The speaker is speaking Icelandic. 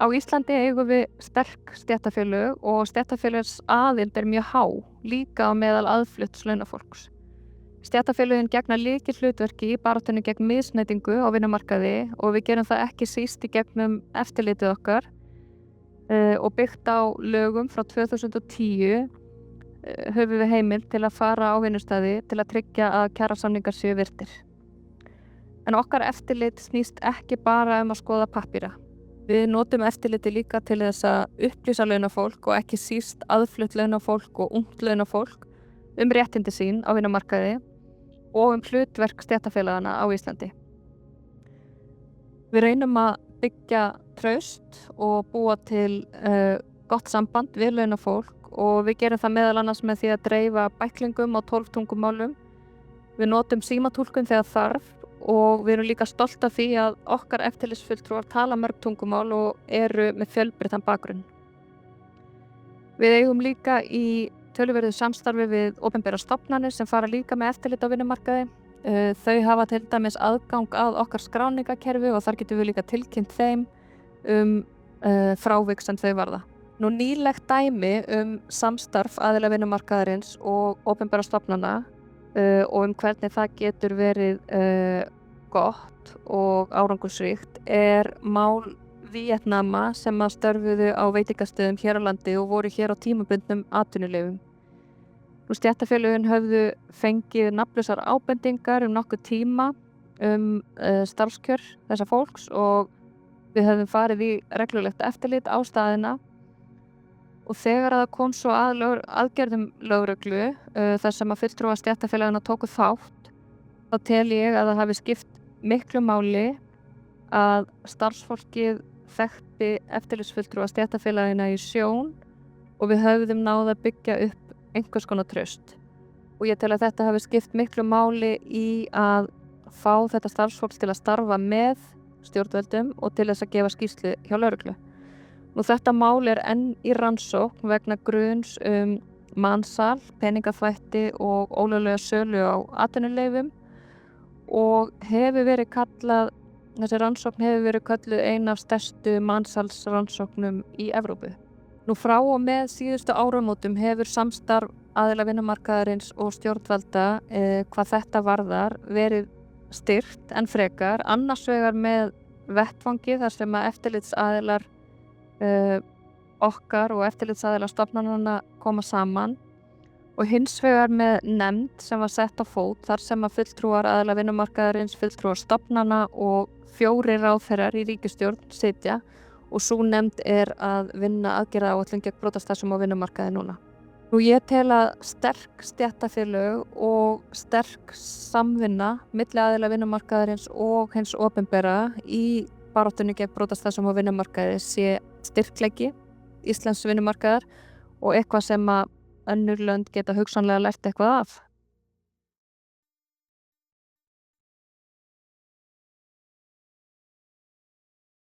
Á Íslandi eigum við sterk stéttarfélög og stéttarfélagsaðild mjög há, líka á meðal aðflutts launafólks. Stéttarfélögin gegna lykilhlutverki í baráttunni gegn misneytingu á vinnumarkaði og við gerum það ekki síst í gegnum eftirlitið okkar og byggt á lögum frá 2010 höfum við heimild til að fara á vinnustæði til að tryggja að kjarasamningar séu virtir. En okkar eftirlit snýst ekki bara að skoða pappíra. Við notum eftirliti líka til þess að upplýsa launafólk og ekki síst aðflutt launafólk og ungt launafólk réttindi sín á vinnumarkaði og hlutverk stéttarfélaganna á Íslandi. Við reynum að byggja traust og búa til gott samband við launafólk og við gerum það meðal annars með því að dreifa bæklingum á 12 tungumálum. Við notum símatúlkun þegar þarf og við erum líka stolt af því að okkar eftirlitsfulltrúar tala mörg tungumál og eru með fjölbreyttan bakgrunn. Við eigum líka í töluverðu samstarfi við opinberar stofnanir sem fara líka með eftirlit á vinnumarkaði. Þau hafa til dæmis aðgang að okkar skráningakerfi og þar getum við líka tilkynnt þeim frávik sem þau varða. Nýlegt dæmi samstarf aðila vinnumarkaðarins og opinberar stofnana og hvernig það getur verið gott og árangursríkt mál Víetnama sem að störfuðu á veitingastöðum hér á landi og voru hér á tímabundnum atvinnuleyfum. Stéttarfélögin höfðu fengið nafnlausar ábendingar nokkuð tíma starfskjör þessa fólks og við höfum farið í reglulegt eftirlit á staðina. Og þegar það kom svo að aðgerðum lögreglu þar sem að fulltrúar stéttarfélaganna tóku þátt, þá tel ég að það hafi skipt miklu máli að starfsfólkið þekkti eftirlitsfulltrúar stéttarfélaganna í sjón og við höfðum náð að byggja upp einhvers konar traust. Og ég tel að þetta hafi skipt miklu máli í að fá þetta starfsfólk til að starfa með stjórnvöldum og til þess að gefa skýrslu hjá lögreglu. Þetta mál enn í rannsókn vegna gruns mansal, peningaþvætti og ólöglega sölu á atvinnuleyfum og þessi rannsókn hefur verið kölluð ein af stærstu mansalsrannsóknum í Evrópu. Frá og með síðustu áramótum hefur samstarf aðila vinnumarkaðarins og stjórnvalda hvað þetta varðar verið styrkt en frekar, annars vegar með vettvangi þar sem að eftirlitsaðilar okkar og eftirlitsaðilar stofnananna koma saman og hins vegar með nefnd sem var sett á fót þar sem að fulltrúar aðila vinnumarkaðarins, fulltrúar stofnana og 4 ráðherrar í ríkisstjórn sitja og sú nefnd að vinna aðgerðaáætlun gegn brotastarfsemi á vinnumarkaði núna. Ég tel að sterk stéttarfélög og sterk samvinna milli aðila vinnumarkaðarins og hins opinbera í baráttunni gegn brotastarfsemi á vinnumarkaði sé styrkleiki íslensks vinnumarkaðar og eitthvað sem að önnur lönd geta hugsanlega lært eitthvað af.